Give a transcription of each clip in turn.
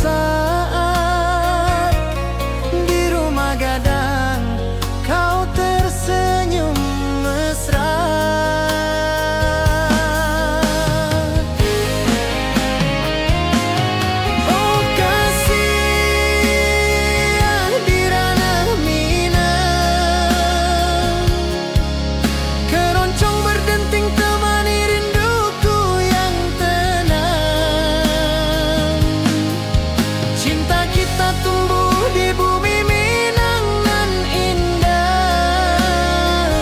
saat di rumah gadang kau tersenyum mesra. Oh kasih di ranah Minang, keroncong berdenting temani rinduku yang tenang. Cinta kita tumbuh di bumi Minang nan indah,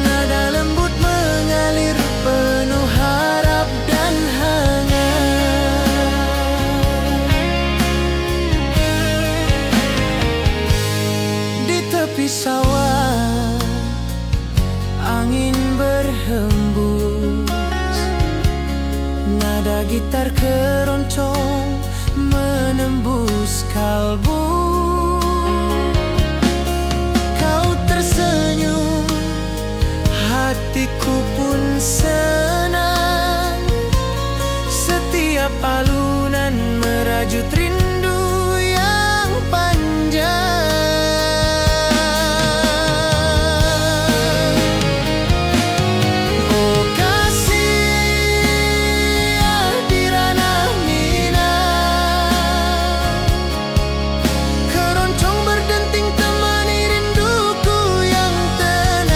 nada lembut mengalir penuh harap dan hangat. Di tepi sawah angin berhembus, nada gitar keroncong menembus kalbu. Kau tersenyum, hatiku pun senang. Setiap alunan merajut rindu yang panjang. Oh kasih di ranah Minang, keroncong berdenting temani rinduku yang tenang.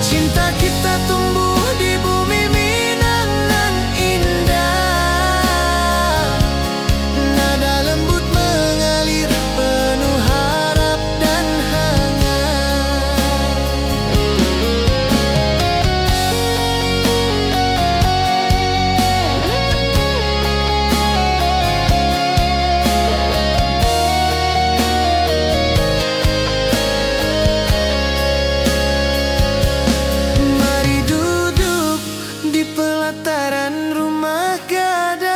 Cinta kita tumbuh di bumi Minang nan indah, nada lembut mengalir penuh harap dan hangat. Mari duduk di pelataran rumah gadang,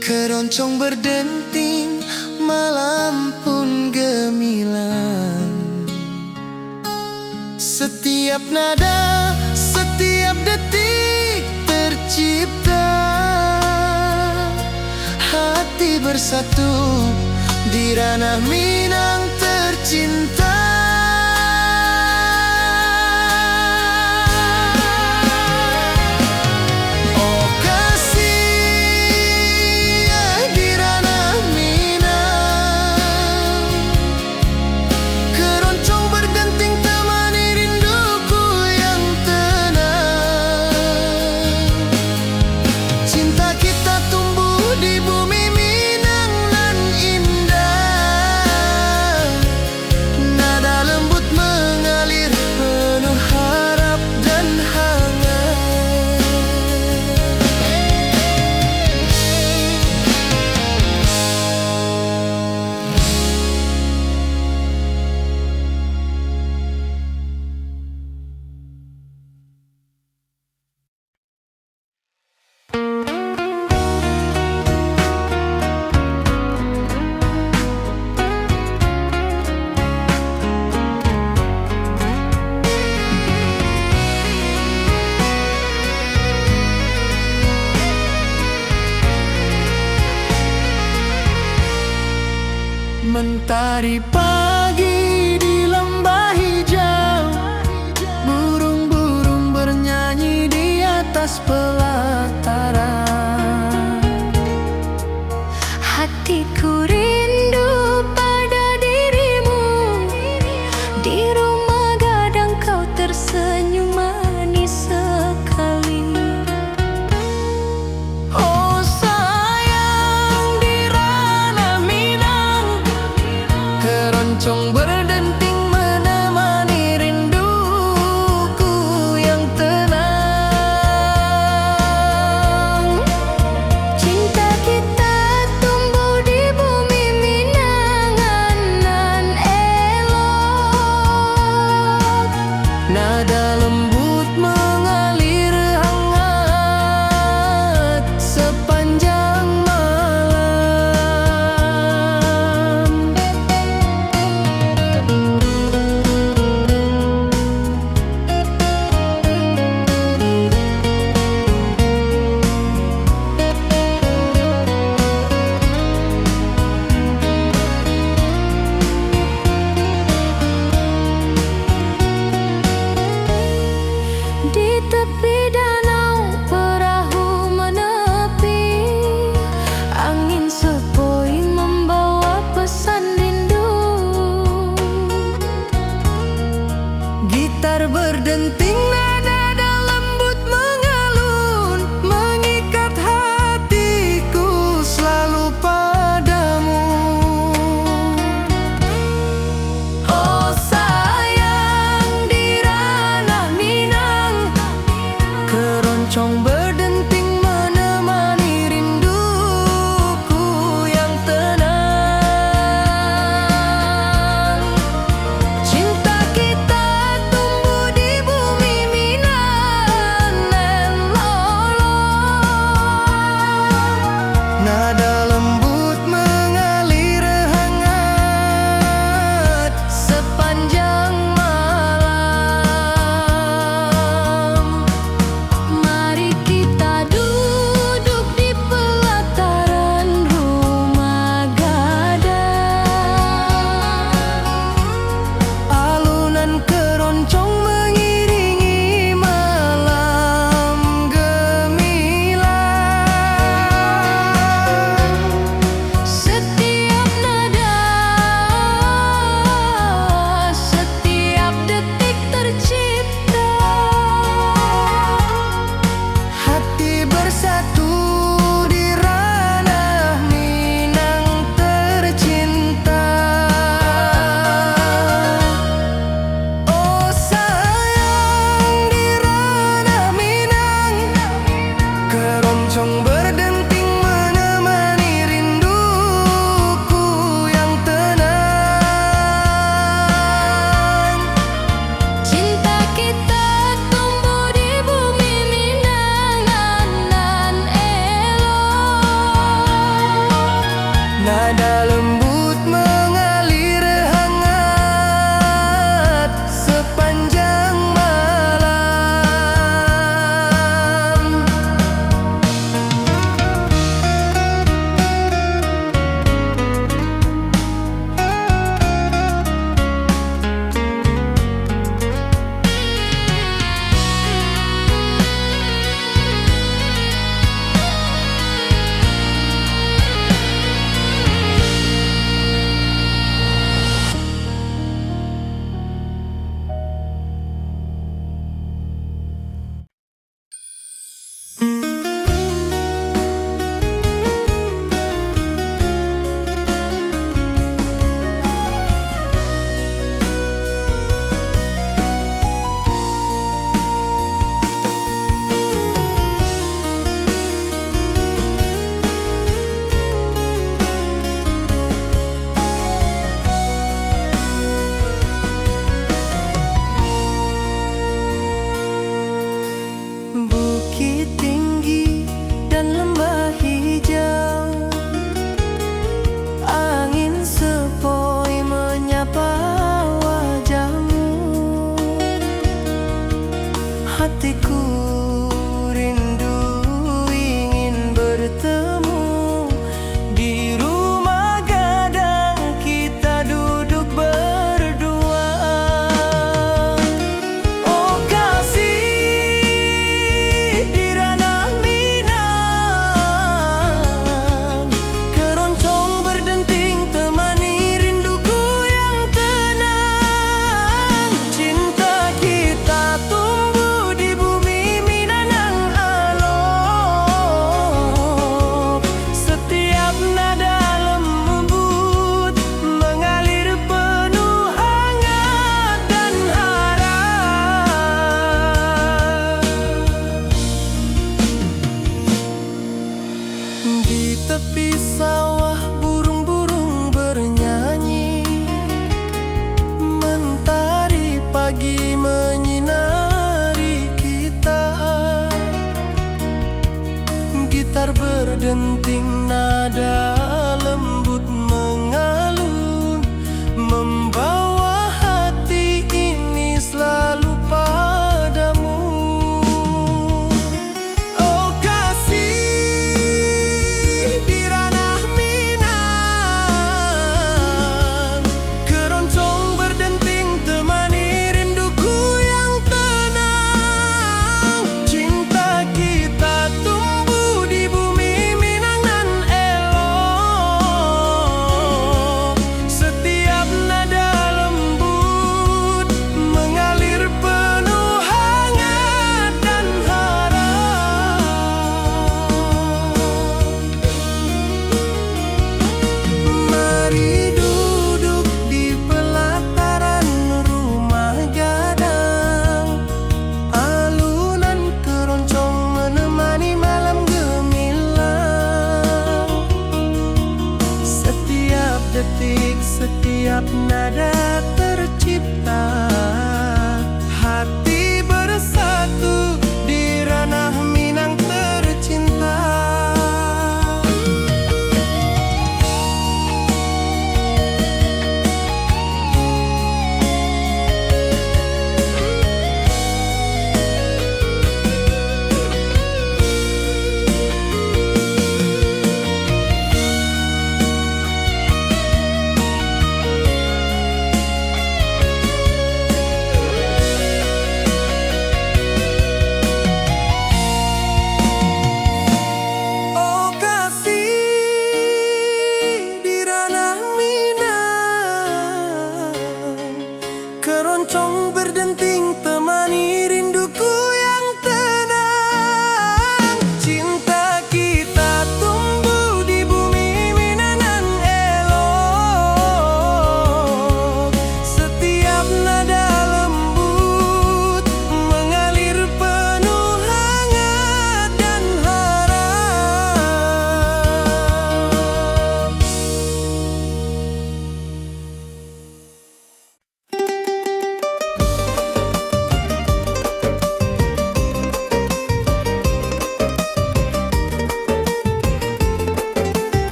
keroncong berdenting, malam pun gemilang. Setiap nada, setiap detik tercipta, hati bersatu di ranah Minang tercinta. Oh kasih di ranah Minang, keroncong berdenting temani rinduku yang tenang. Cinta kita tumbuh di bumi Minang nan indah, nada lembut mengalir penuh harap dan hangat. Mentari pagi di lembah hijau, burung-burung bernyanyi di atas pelataran. Hatiku rindu pada dirimu, di rumah gadang kau tersenyum manis sekali. Oh sayang di ranah Minang, keroncong berdenting menemani rinduku yang tenang. Cinta kita tumbuh di bumi Minang nan elok, Nada lembut mengalir hangat sepanjang malam. berdenting, nada lembut mengalun, membawa hati ini selalu padamu. Oh kasih di ranah Minang, keroncong berdenting temani rinduku yang tenang. Cinta kita tumbuh di bumi Minang nan elok. Setiap nada lembut mengalir penuh hangat dan harap. Mari duduk di pelataran rumah gadang, alunan keroncong menemani malam gemilang. Setiap detik, setiap nada tercipta, hati bersatu di ranah Minang tercinta. Oh kasih di ranah Minang, keroncong berdenting temani rinduku yang tenang. Cinta kita tumbuh di bumi Minang nan elok. Setiap nada lembut mengalir penuh hangat dan harap.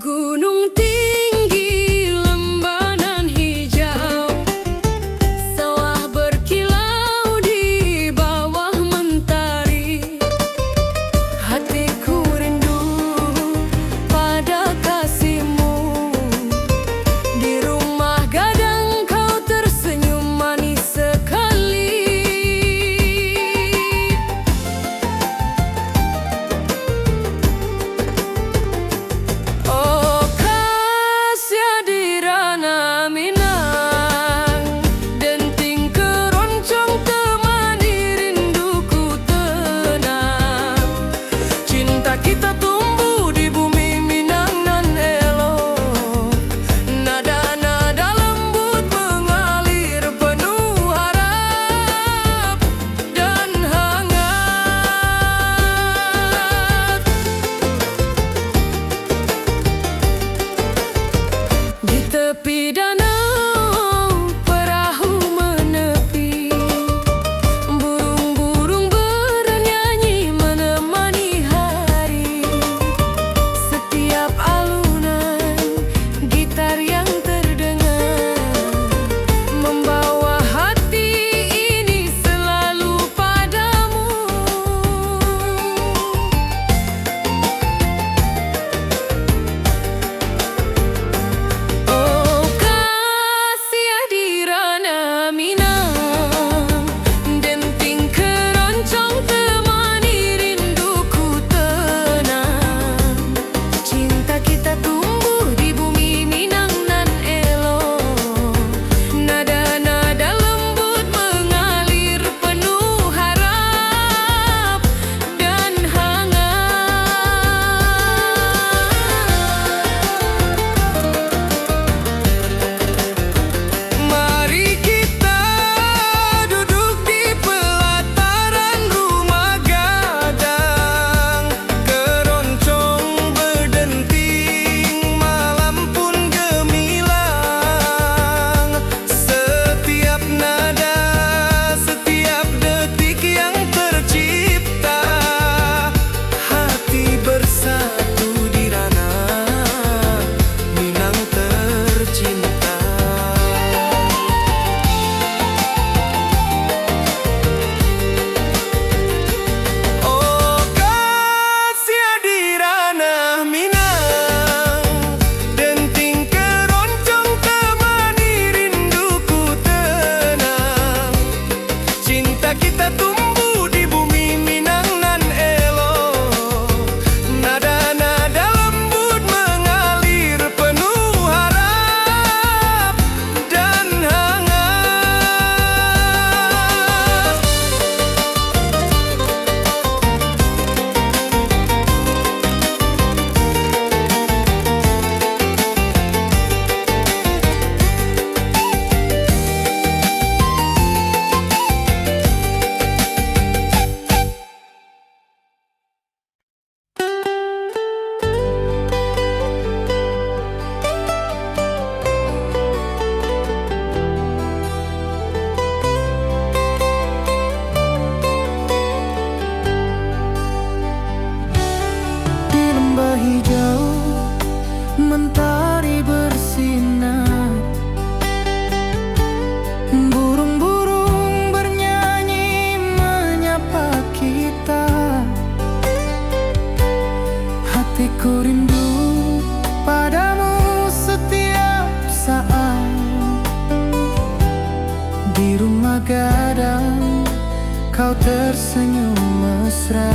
Gunung tinggi, lembanan hijau, sawah berkilau di bawah mentari. Hatiku rindu pada kasihmu. Di rumah gadang kau tersenyum manis sekali. Oh kasih di ranah Minang, denting keroncong temani rinduku tenang. Cinta kita tumbuh di bumi Minang nan elok. Nada-nada lembut mengalir penuh harap dan hangat. Di tepi danau perahu menepi, burung-burung bernyanyi menemani hari. hijau, mentari bersinar, burung-burung bernyanyi menyapa kita. Hatiku rindu padamu setiap saat. Di rumah gadang kau tersenyum mesra.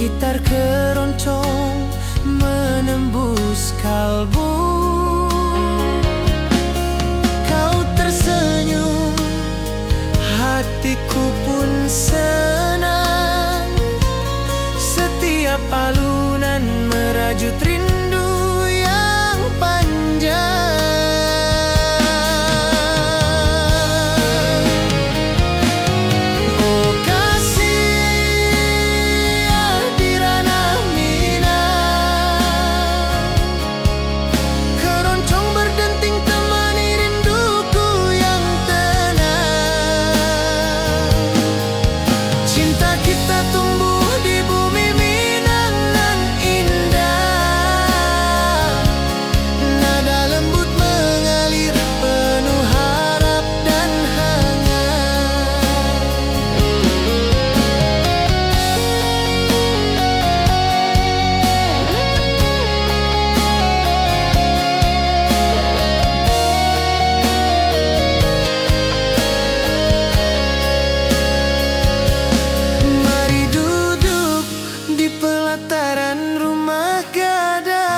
gitar keroncong menembus kalbu. Kau tersenyum, hatiku pun senang. Setiap alunan merajut rindu yang panjang. Oh kasih di ranah Minang, keroncong berdenting temani rinduku yang tenang. Cinta kita tumbuh di bumi Minang nan indah. Nada lembut mengalir penuh harap dan hangat. Mari duduk di pelataran rumah gadang.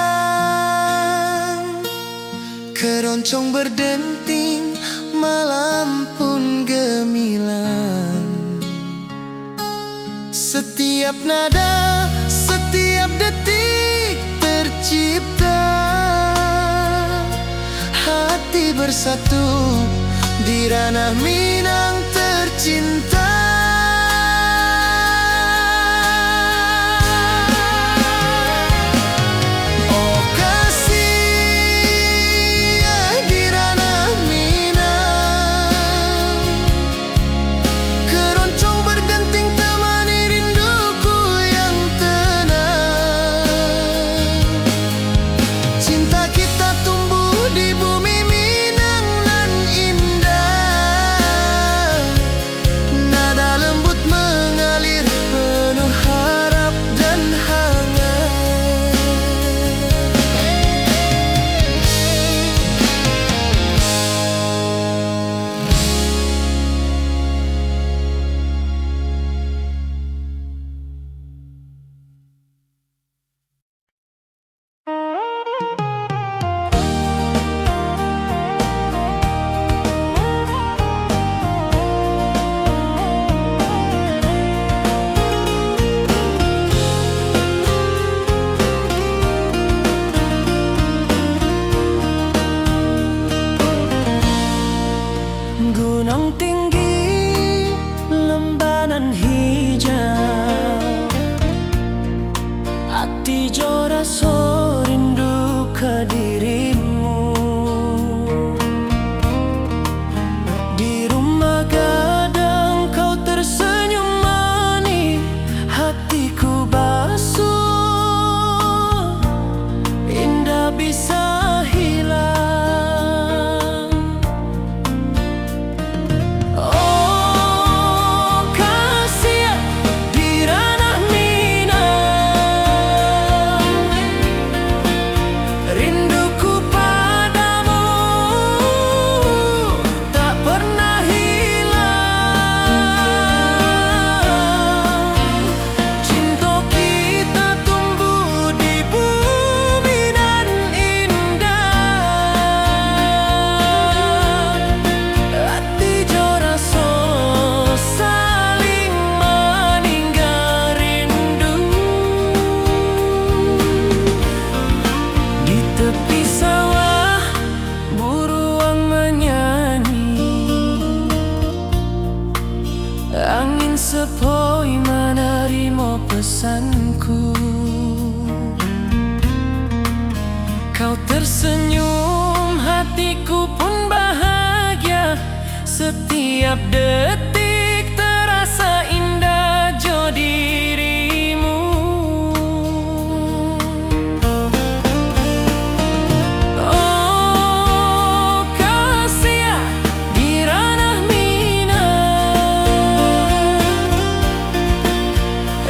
Keroncong berdenting, malam pun gemilang. Setiap nada, setiap detik tercipta. Hati bersatu di ranah Minang tercinta. Oh kasih di ranah Minang, keroncong berdenting temani rinduku yang tenang. Cinta kita tumbuh di bumi Minang nan indah. Nada lembut mengalir penuh harap dan hangat. Gunung tinggi, lembanan hijau, hati jora so rindu ke dirimu. Di rumah gadang kau tersenyum manis, hatiku basuh, indah bisa hilang. Oh kasih di ranah Minang, rinduku padamu tak pernah hilang. Cinta kita tumbuh di bumi nan indah. Hati jora so saling meninggal rindu. Di tepi sawah buruang menyanyi, angin sepoi menerima pesanku. Kau tersenyum, hatiku pun bahagia. Setiap detik terasa indah jo dirimu. Oh kasih di ranah Minang,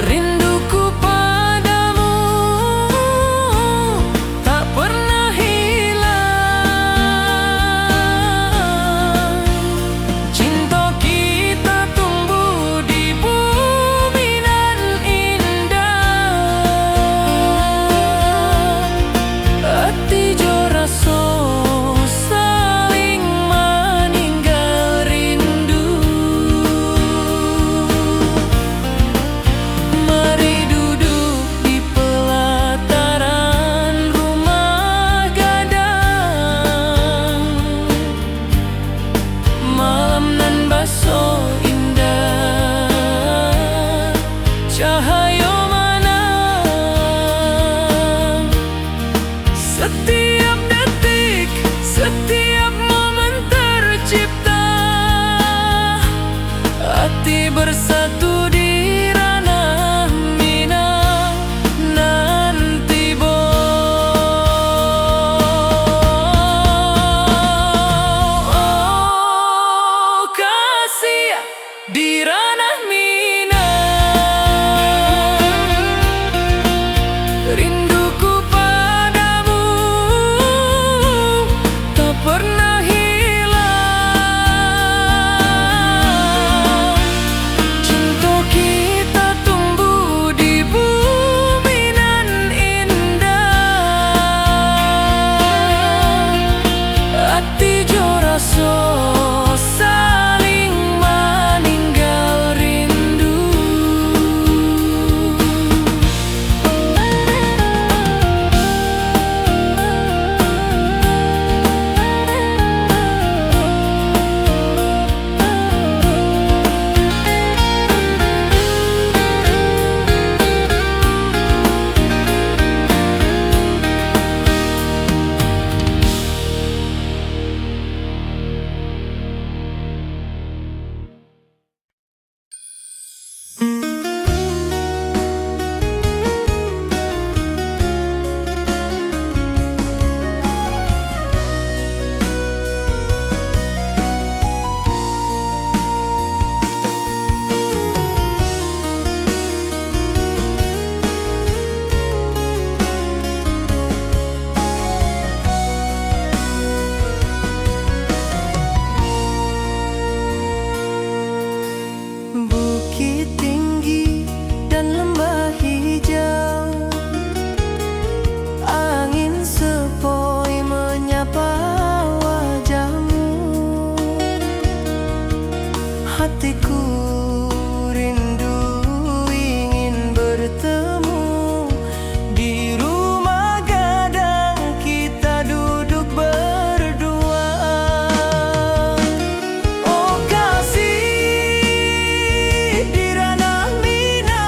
rinduku padamu tak pernah hilang. Cinta kita bersatu di ranah Minang nanti kasih di ranah Minang. Rinduku padamu tak pernah hilang. Cinta kita tumbuh di bumi nan indah. Hati jo rasa saling meninggal rindu. Bukit tinggi dan lembah hijau, angin sepoi menyapa wajahmu. Hatiku rindu ingin bertemu di rumah gadang kita duduk berdua. Oh kasih di ranah Minang,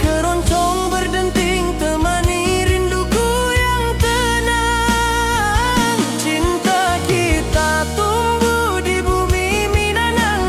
keroncong berdenting temani rinduku yang tenang. Cinta kita tumbuh di bumi Minang yang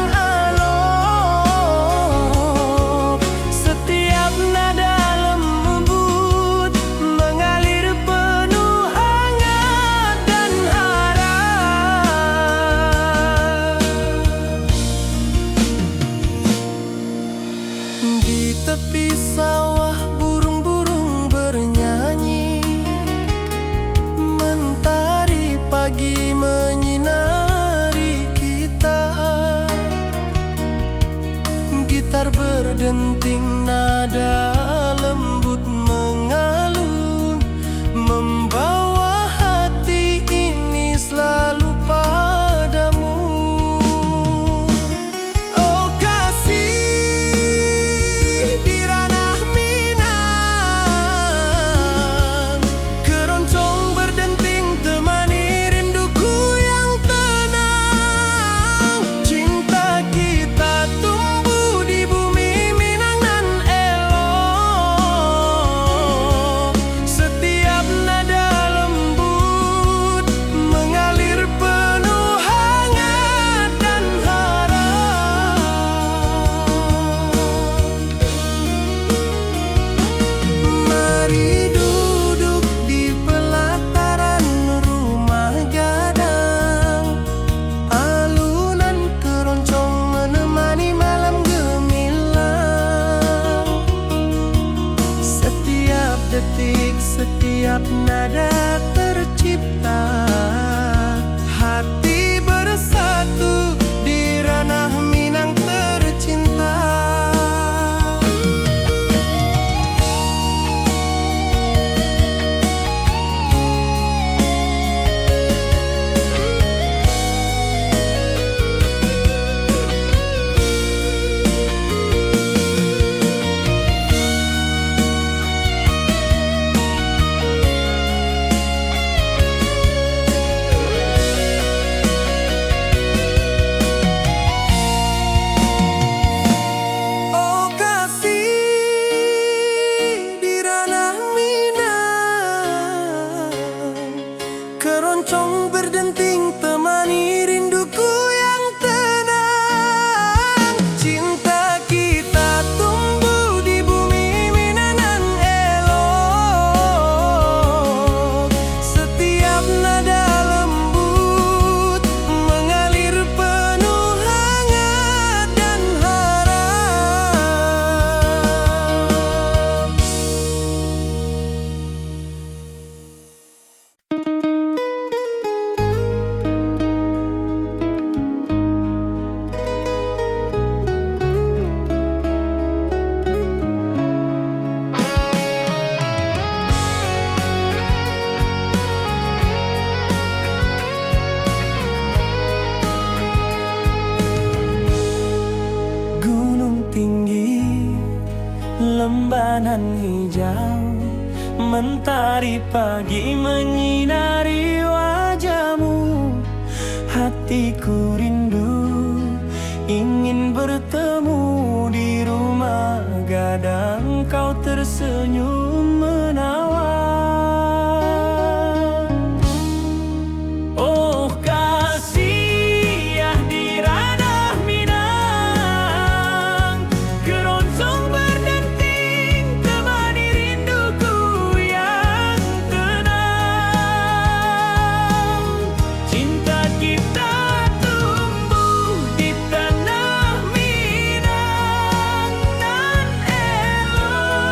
rembanan hijau, mentari pagi menyinari wajahmu. Hatiku rindu ingin bertemu di rumah gadang, kau tersenyum menawan. Oh kasih ya di ranah Minang, keroncong berdenting temani rinduku yang tenang. Cinta kita tumbuh di tanah Minang, nan elok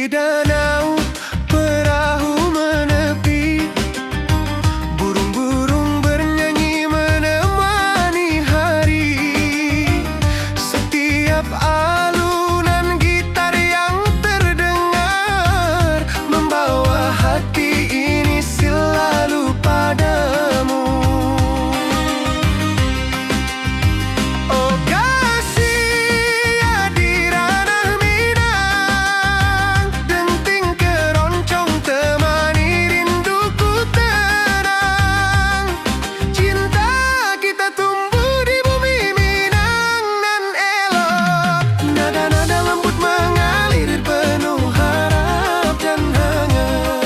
Di danau perahu menepi, burung-burung bernyanyi menemani hari. Setiap alunan gitar yang terdengar membawa hati ini selalu padamu. Oh kasih ya di ranah Minang, denting keroncong temani rinduku tenang. Cinta kita tumbuh di bumi Minang nan elok. Nada-nada lembut mengalir penuh harap dan hangat.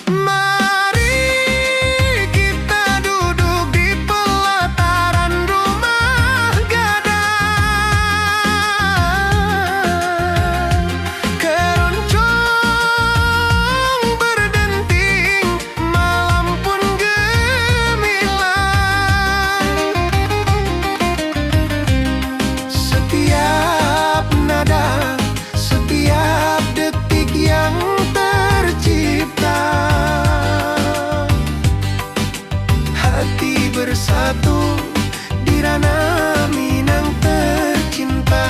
Mari kita duduk di pelataran rumah gadang. Keroncong berdenting, malam pun gemilang. Setiap nada, setiap detik yang tercipta, hati bersatu di ranah Minang tercinta.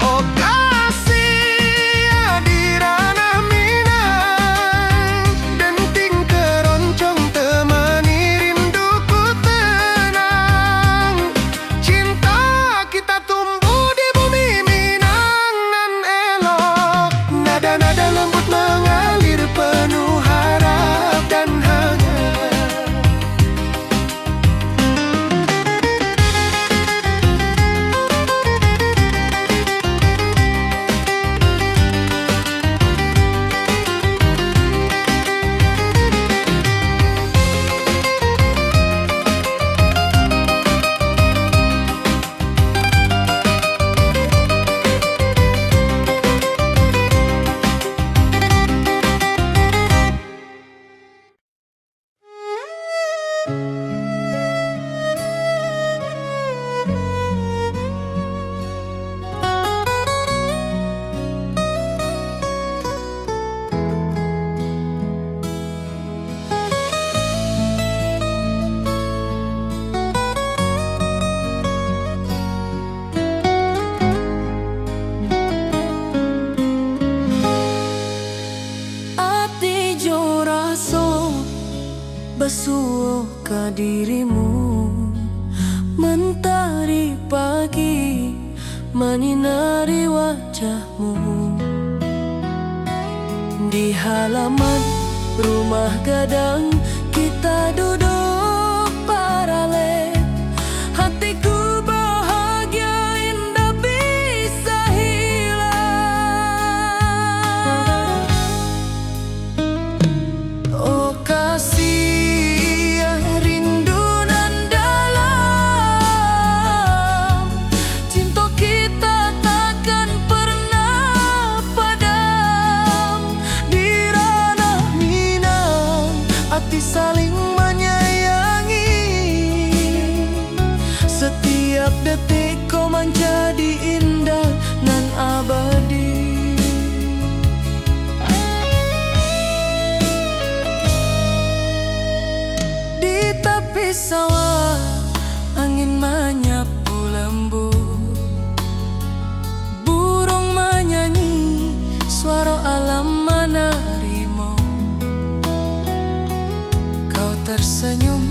Oh kasih ya di ranah Minang, denting keroncong temani rinduku tenang. Cinta kita tumbuh di bumi Minang nan elok. Nada-nada lembut mengalir penuh harap dan hangat. Ati jo raso basuh ka dirimu, mentari pagi menyinari wajahmu. Di halaman rumah gadang kita duduk paralel. Hatiku bahagia indah bisa hilang. Oh kasih ya rindu nan dalam, cinta kita takkan pernah padam. Di ranah Minang hati saling menyayangi, setiap detik kau menjadi indah nan abadi. Di tepi sawah angin menyapu lembut, burung menyanyi suara alam menerimu. Kau tersenyum,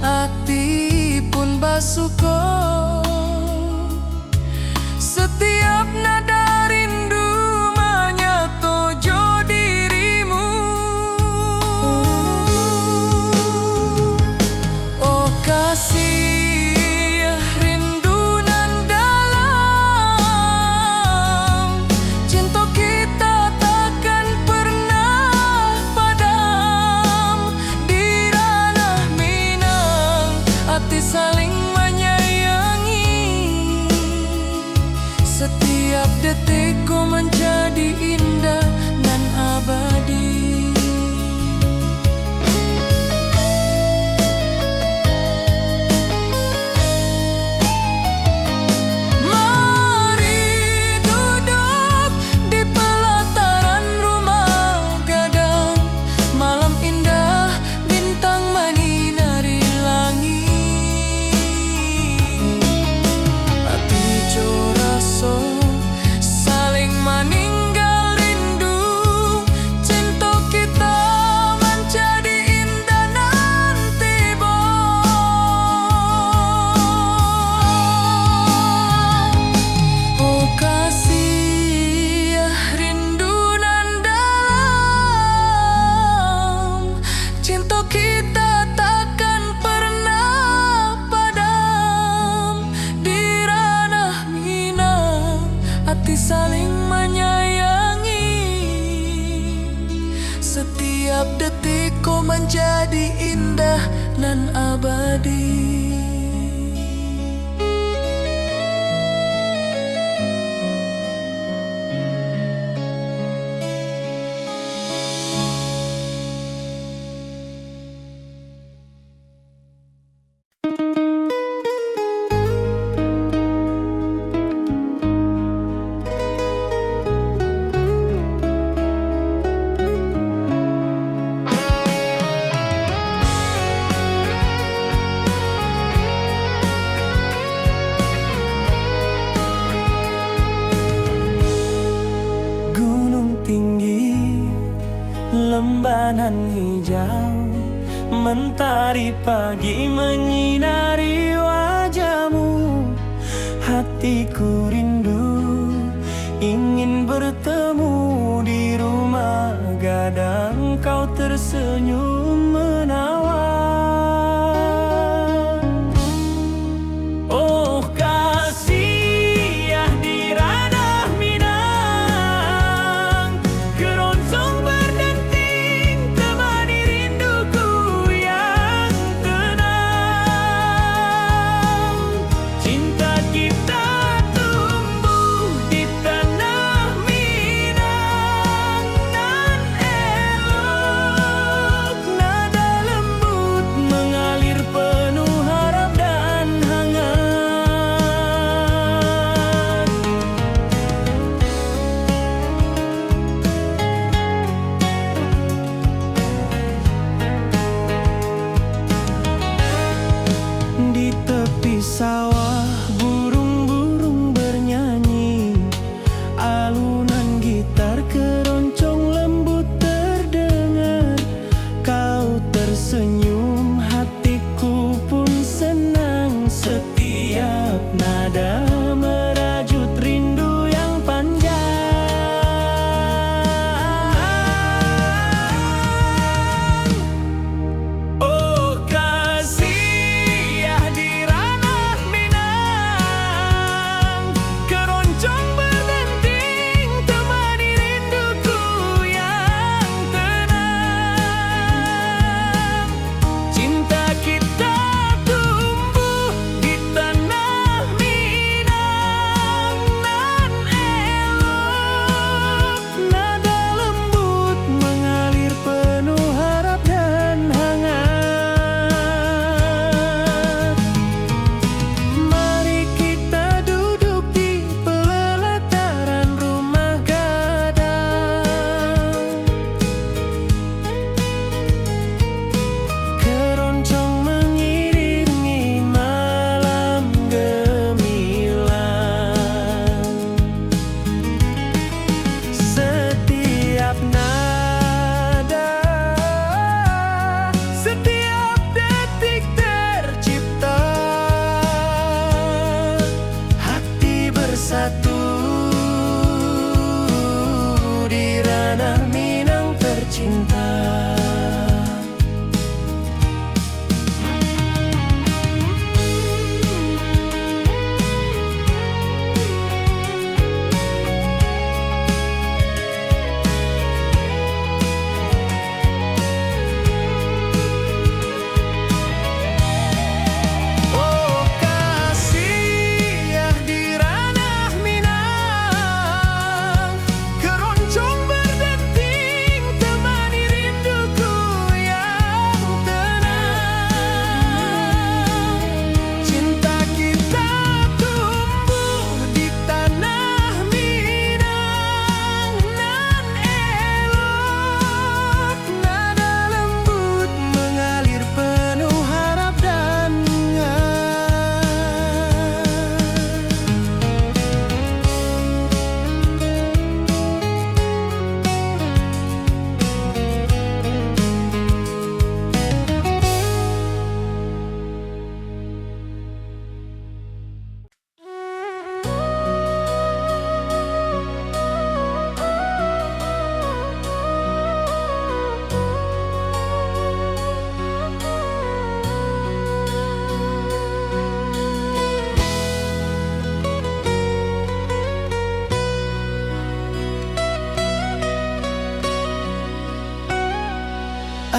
hati pun basuh. Setiap nada rindu menyatu jo dirimu. Oh kasih ya rindu nan dalam, cinta kita takkan pernah padam. Di ranah Minang hati saling menyayangi, setiap detik menjadi indah nan abadi. Lembanan hijau, mentari pagi menyinari wajahmu. Hatiku rindu ingin bertemu di rumah gadang, kau tersenyum menawan. Oh kasih ya di ranah Minang, keroncong berdenting temani rinduku yang tenang. Cinta kita tumbuh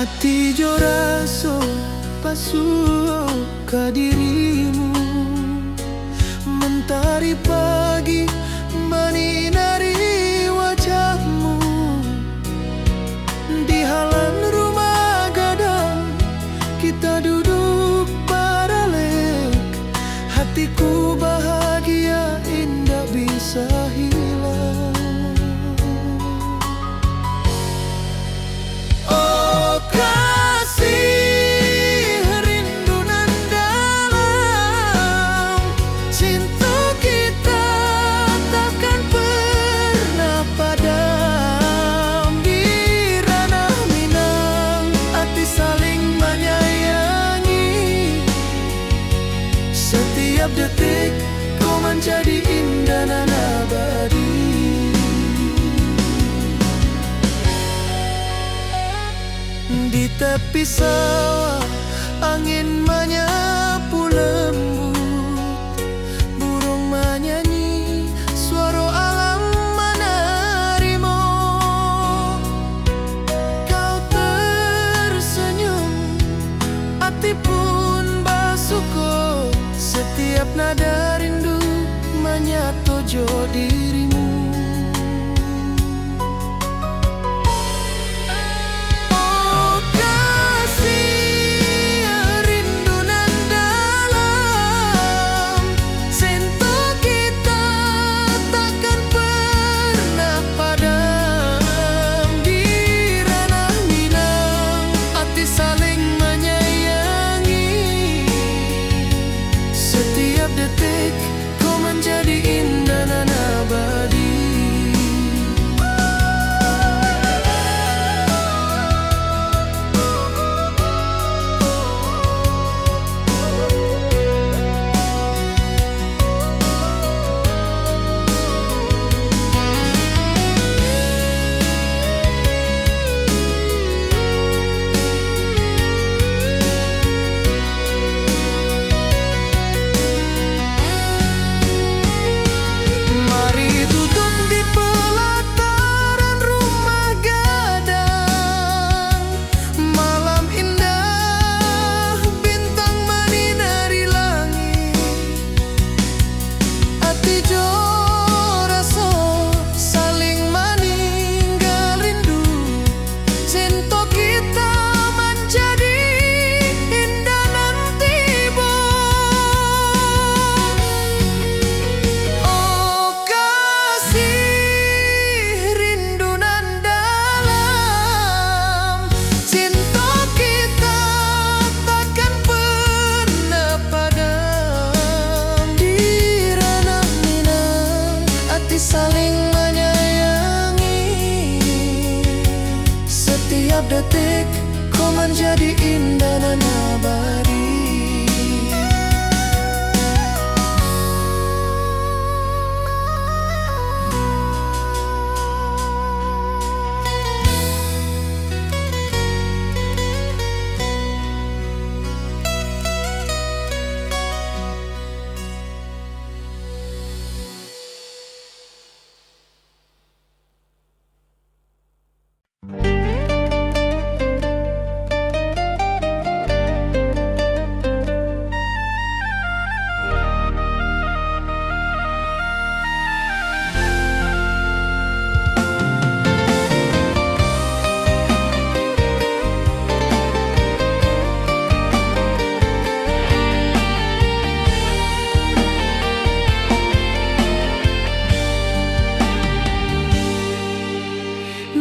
Ati jo raso pasuo ka dirimu, mentari pagi menyinari wajahmu. Di halaman rumah gadang kita duduk paralek, hatiku bahagia indah bisa hilang. Oh kasih, rindu nan dalam, cinta kita takkan pernah padam. Di ranah Minang, hati saling menyayangi. Setiap detik kau menjadi indah dan abadi. Di tepi sawah angin menyapu lembut, burung menyanyi, suara alam menarimu. Kau tersenyum, hati pun bersyukur. Setiap nada rindu menyatu jo dirimu. Oh kasih, rindu nan dalam, cinta kita takkan pernah padam. Di ranah Minang, hati saling menyayangi. Setiap detik kau menjadi indah dan abadi. Mari duduk di pelataran rumah gadang. Malam indah, bintang menyinari langit. Hati jo raso saling meninggal rindu. Cinta kita menjadi indah nanti bo. Oh kasih, rindu nan dalam, cinta kita takkan pernah padam. Di ranah Minang, hati saling menyayangi. Setiap detik kau menjadi indah dan abadi.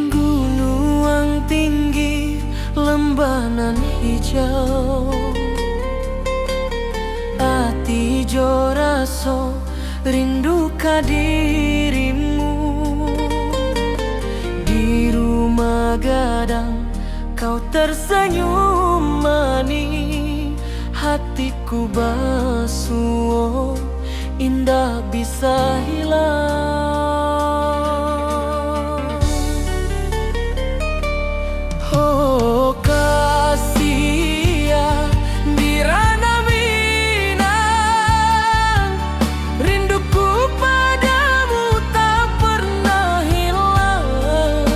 Gunung tinggi, lembanan hijau, hati jo raso rindu ka dirimu. Di rumah gadang kau tersenyum manis, hatiku basuh indah bisa hilang. Oh kasih ya, di ranah Minang, rinduku padamu tak pernah hilang.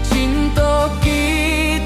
Cinta kita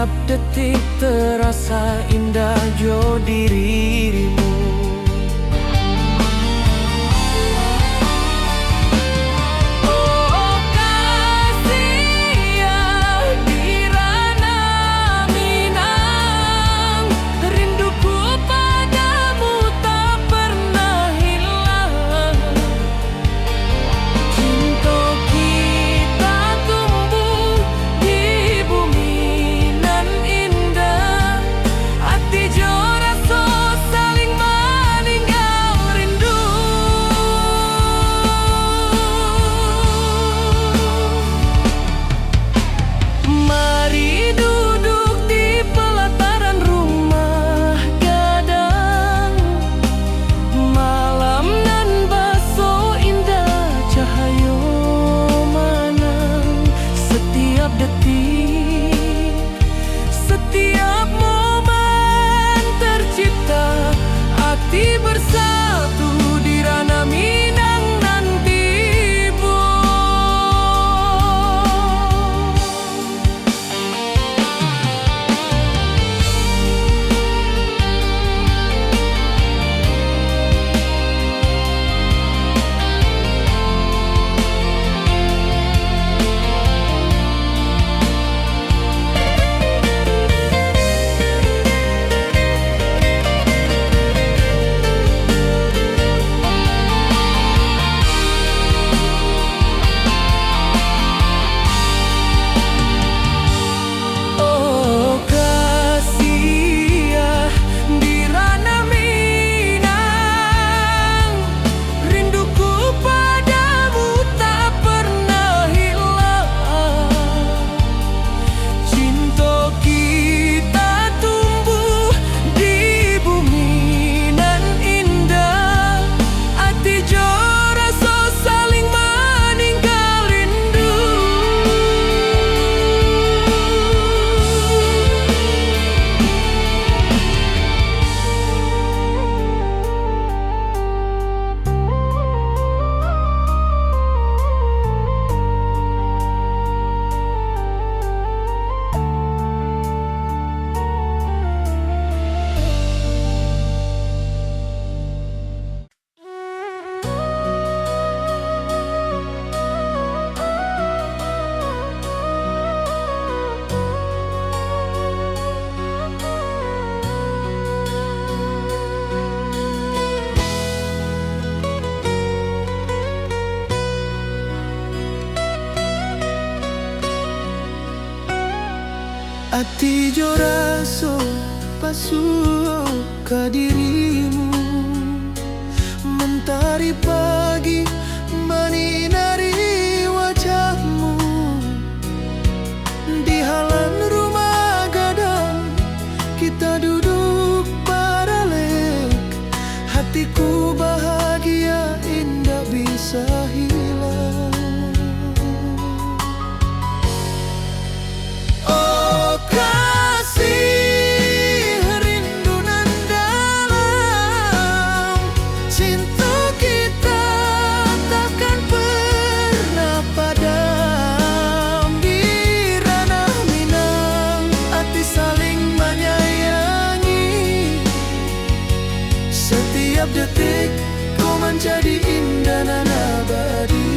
Setiap detik terasa indah jo dirimu. Oh kasih ya di ranah Minang, rinduku padamu tak pernah hilang. Cinta kita tumbuh di bumi nan indah, hati jo rasa saling meninggal rindu. Mari duduk di pelataran rumah gadang, malam nan baso indah cahaya manang. Setiap detik, setiap momen tercipta, hati bersatu di ranah Minang nan tiba. Oh kasih ya di ranah Minang, rinduku padamu tak pernah hilang. Cinta kita tumbuh di bumi nan indah, hati jo rasa saling meninggal rindu. Hati jo rasa pasuh ke dirimu, mentari pagi menyinari wajahmu. Di halaman rumah gadang kita duduk baralek, hatiku bahagia indah bisa hilang. Oh kasih rindu nan dalam, cinta kita takkan pernah padam. Di ranah Minang, hati saling menyayangi. Setiap detik kau menjadi indah nan abadi.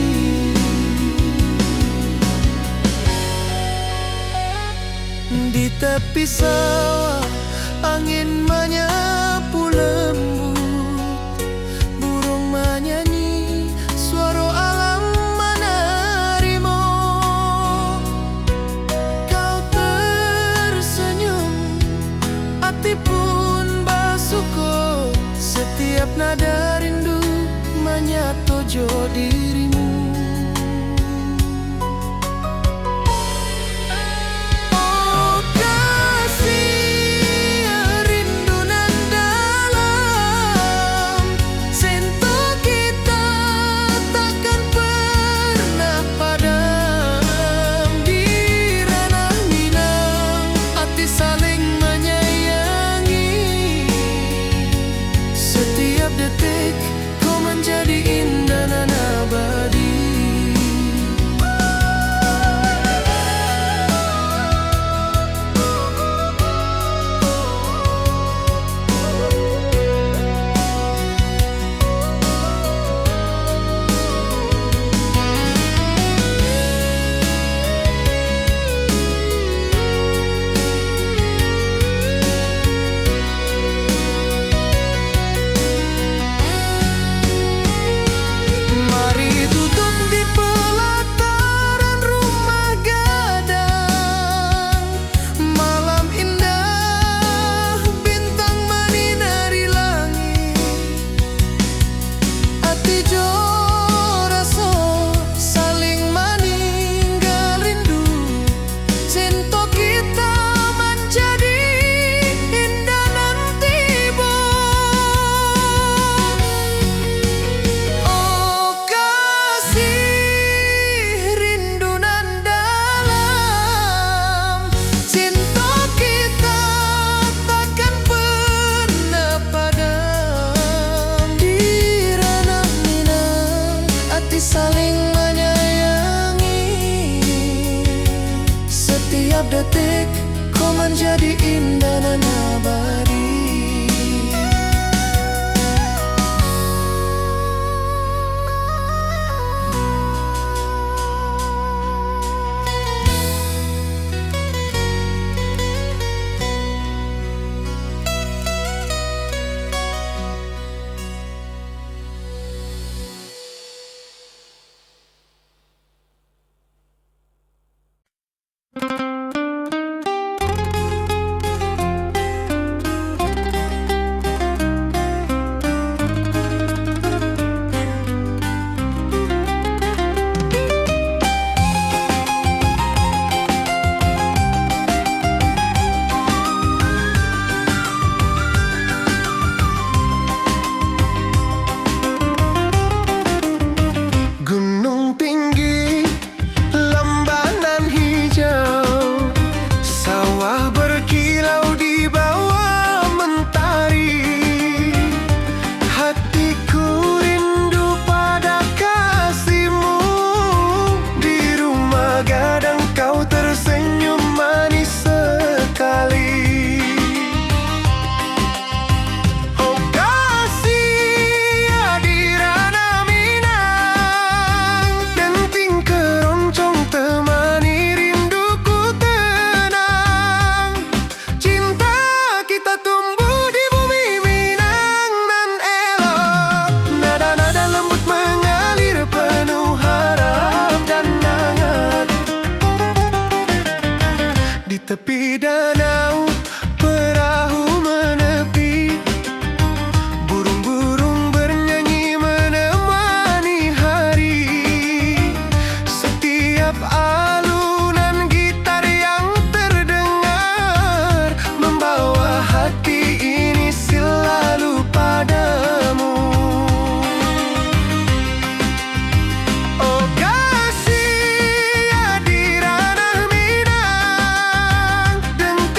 Di tepi sawah angin menyapu lembut, burung menyanyi, suara alam menerima. Kau tersenyum, hati pun bersyukur. Setiap nada rindu menyatu jo dirimu. Oh kasih Setiap detik kau menjadi indah dan abadi. Gunung tinggi, lembanan hijau, sawah berkilau di bawah mentari. Hatiku rindu pada kasihmu. Di rumah gadang kau tersenyum manis sekali. Oh kasih Adirana Minang, denting keroncong temani rinduku tenang. Cinta kita tumbuh di bumi Minang nan elok. Nada-nada lembut mengalir penuh harap dan hangat. Di tepi danau perahu menepi, burung-burung bernyanyi menemani hari. Setiap alunan gitar yang terdengar membawa hati ini selalu padamu. Oh kasih Adirana Minang, denting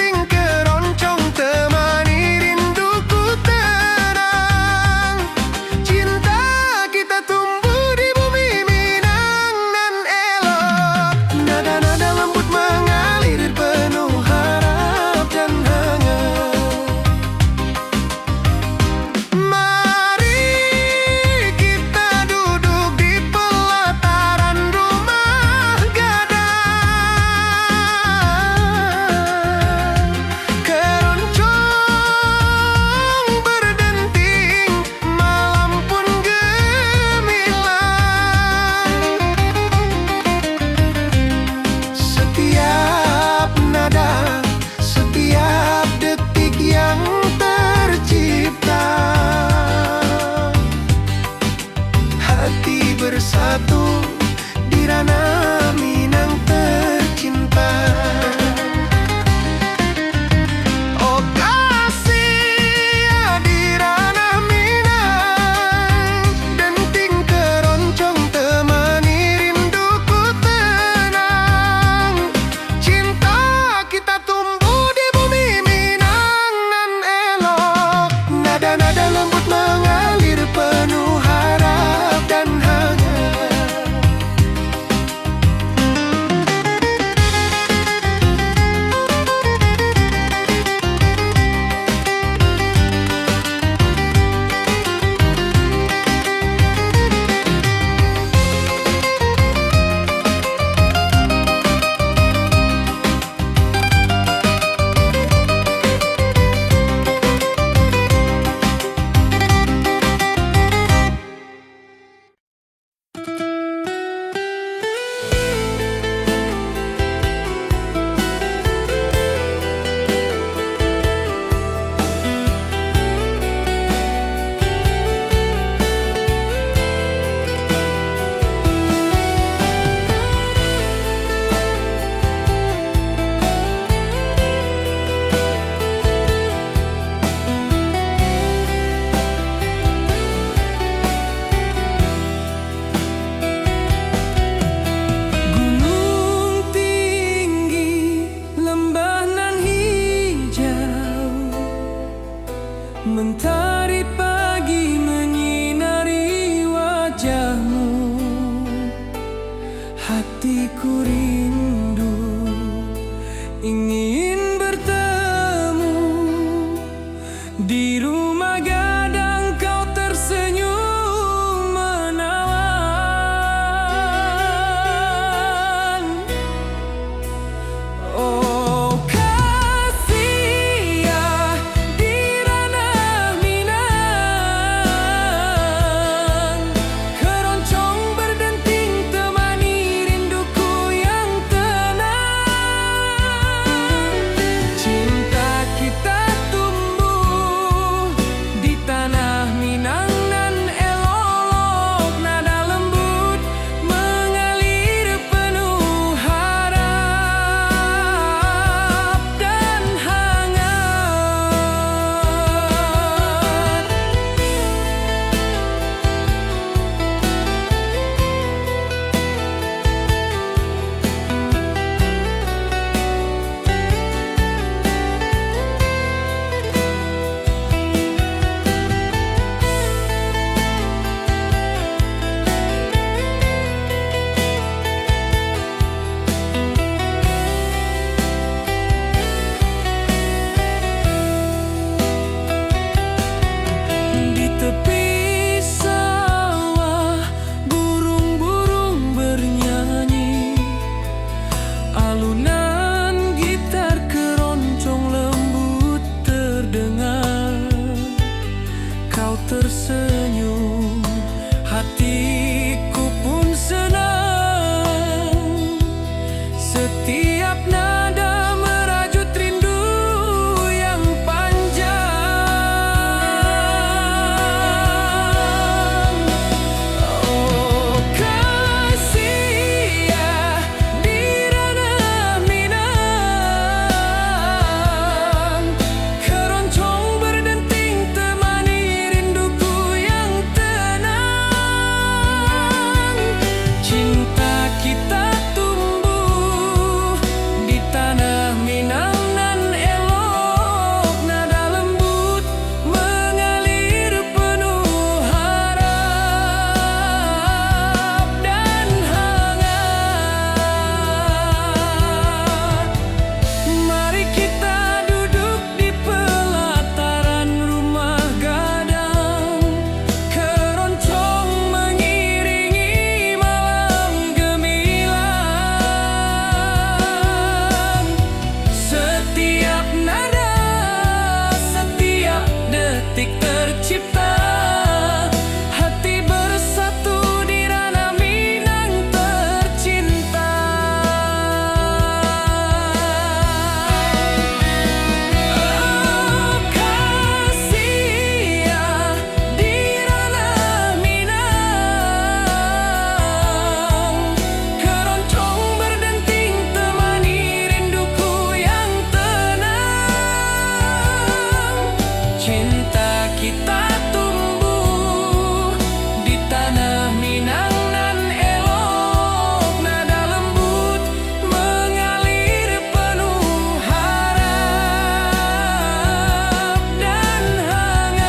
Alunan gitar keroncong lembut terdengar. Kau tersenyum, hatiku pun senang. Setiap nada merajut rindu yang panjang. Oh kasih ya di ranah Minang, keroncong berdenting temani rinduku yang tenang. Cinta kita tumbuh di tanah Minang nan elok, nada lembut mengalir penuh harap dan hangat. Mari kita duduk di pelataran rumah gadang, keroncong mengiringi malam gemilang. Setiap nada, setiap detik tercipta, hati bersatu di ranah Minang tercinta. Oh kasih ya di ranah Minang, keroncong berdenting temani rinduku yang tenang. Cinta kita tumbuh di tanah Minang nan elok, nada lembut mengalir penuh harap dan hangat.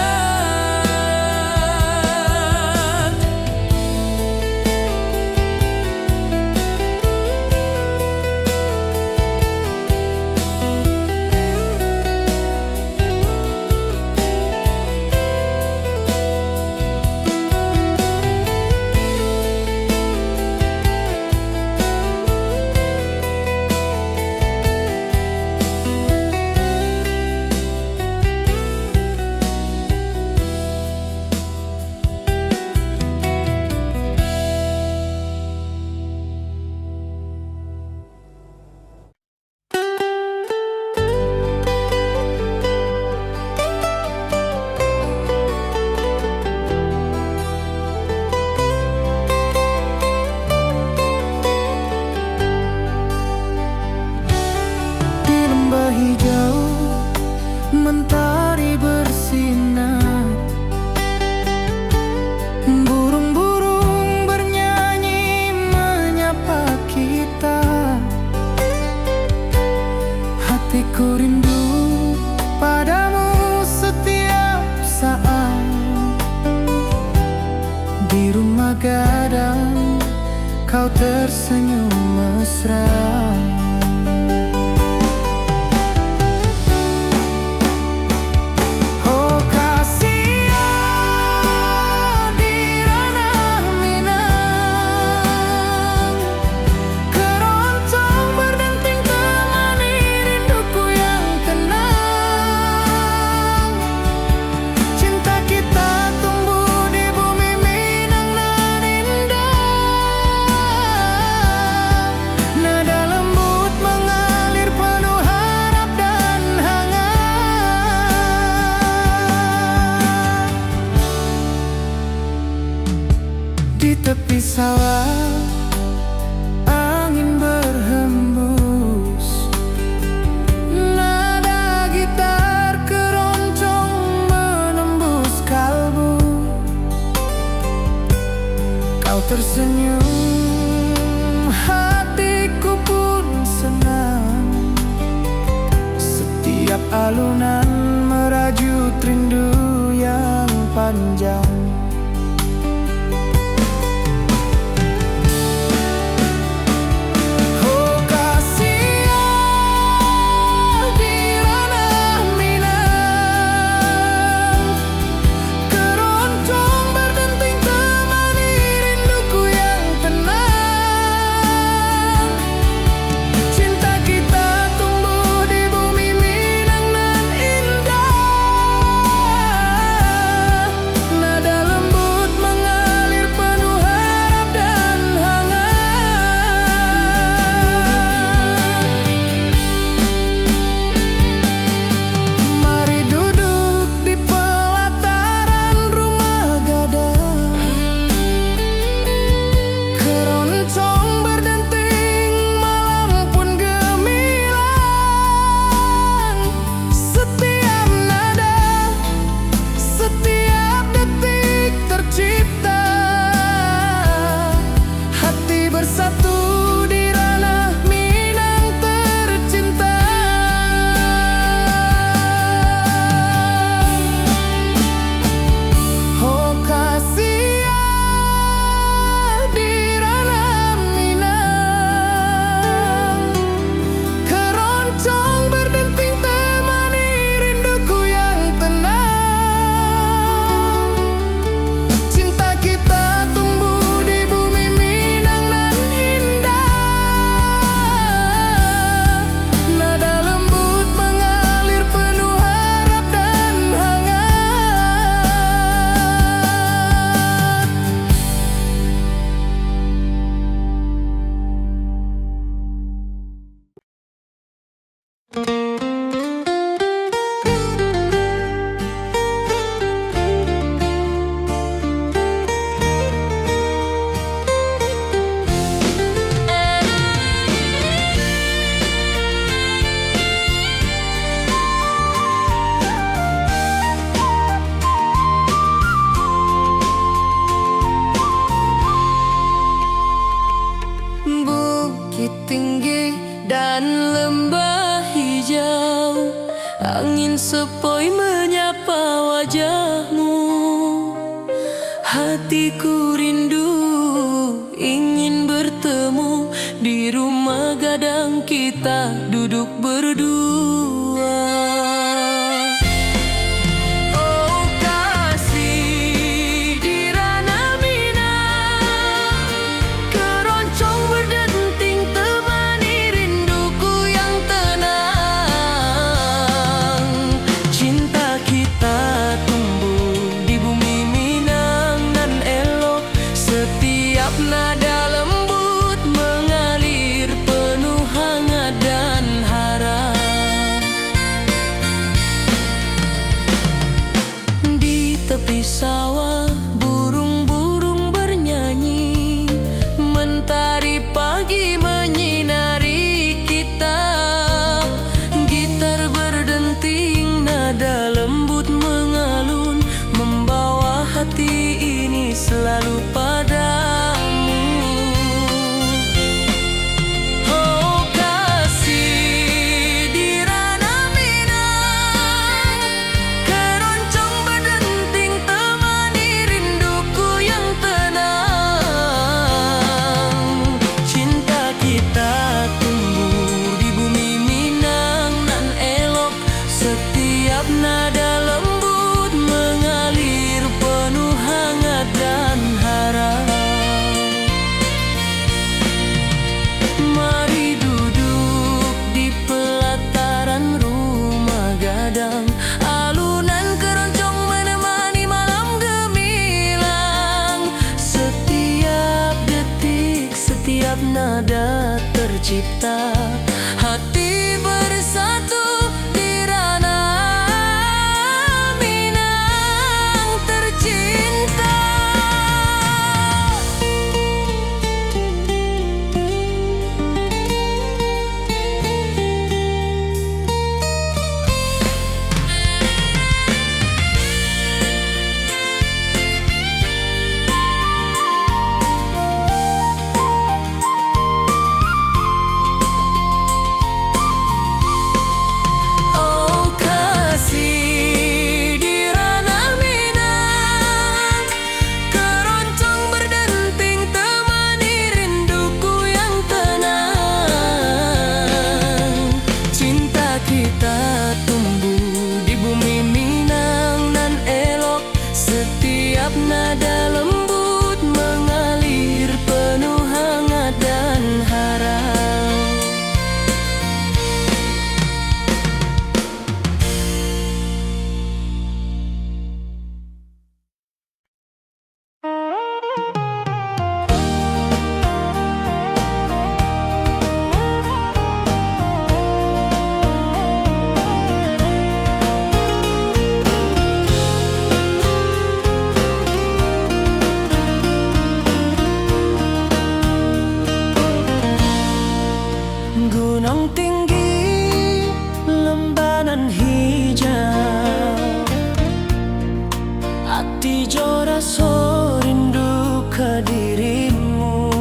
Di lembah hijau mentari bersinar, burung-burung bernyanyi menyapa kita. Hatiku rindu padamu setiap saat. Di rumah gadang kau tersenyum mesra. Oh kasih ya di ranah Minang, keroncong berdenting temani rinduku yang tenang. Cinta kita tumbuh di bumi Minang nan indah, nada lembut mengalir penuh harap dan hangat. Di tepi sawah angin berhembus, nada gitar keroncong menembus kalbu. Kau tersenyum, hatiku pun senang. Setiap alunan merajut rindu yang panjang. Oh kasih ya di ranah Minang, keroncong berdenting temani rinduku yang tenang. dan lembah hijau. Angin sepoi menyapa wajahmu. Hatiku rindu ingin bertemu di rumah gadang kita duduk berdua. Oh kasih di ranah Minang, keroncong berdenting temani rinduku yang tenang. Cinta kita tumbuh di bumi Minang nan elok, setiap nada lembut mengalir penuh hangat dan harap. Di tepi sawah burung-burung bernyanyi, mentari pagi menyinari kita. Gitar berdenting, nada lembut mengalun, membawa hati ini selalu padamu. Oh kasih di ranah Minang, keroncong berdenting temani rinduku yang tenang. Cinta kita tumbuh di bumi Minang nan elok, setiap nada lembut mengalir penuh hangat dan harap. Mari duduk di pelataran rumah gadang, alunan keroncong menemani malam gemilang. Setiap detik, setiap nada tercipta, hati bersatu di ranah Minang tercinta. Oh kasih di ranah Minang, keroncong berdenting temani rinduku yang tenang. Cinta kita tumbuh di bumi Minang nan elok, setiap nada lembut mengalir penuh hangat dan harap. Gunung tinggi, lembanan hijau, hati jora so rindu ke dirimu.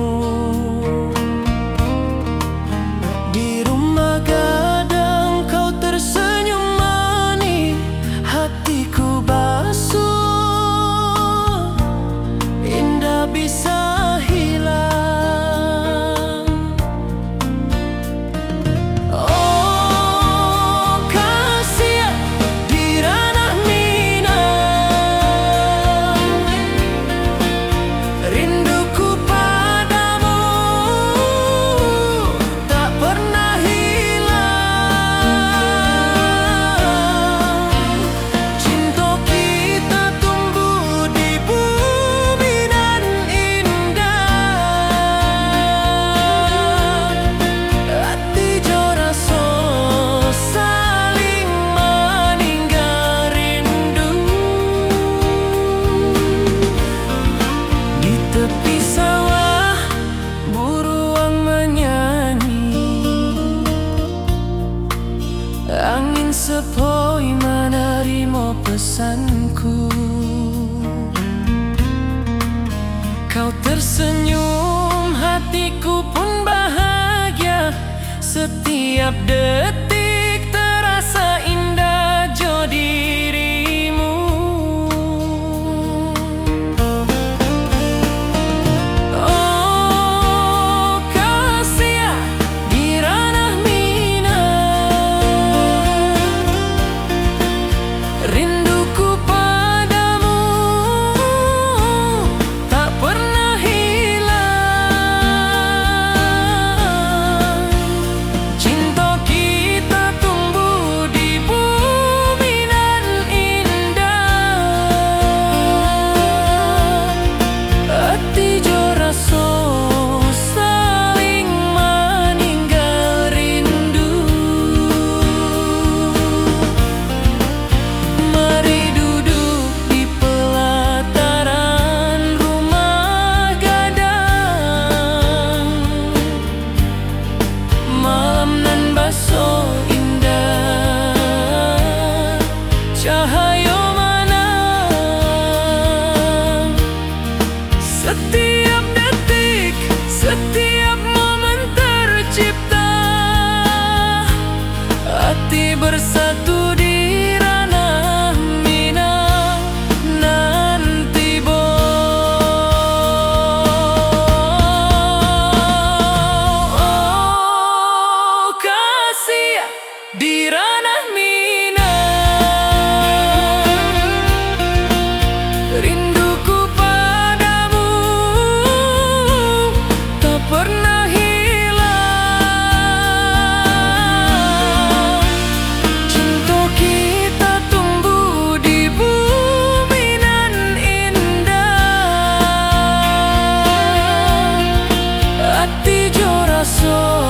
Di rumah gadang kau tersenyum manis, hatiku basuh, indah bisa hilang. Oh kasih di ranah Minang, rinduku padamu tak pernah hilang. Cinta kita tumbuh di bumi nan indah, hati jora so saling meninggal rindu. Di tepi sawah buruang menyanyi, angin sepoi menerima pesanku. Kau tersenyum, hatiku pun bahagia. Setiap detik terasa indah jo dirimu. Oh kasih di ranah mina, rinduku padamu tak pernah hilang. Cinta kita tumbuh di bumi nan indah, hati jo raso saling meninggal rindu. Mari duduk di pelataran rumah gadang, malam nan baso indah, cahaya mana setiap detik, setiap momen tercipta, hati bersatu di ranah mina nanti bo. Oh kasih di ranah mina, rinduku padamu tak pernah hilang. Cinta kita tumbuh di bumi nan indah, hati jo raso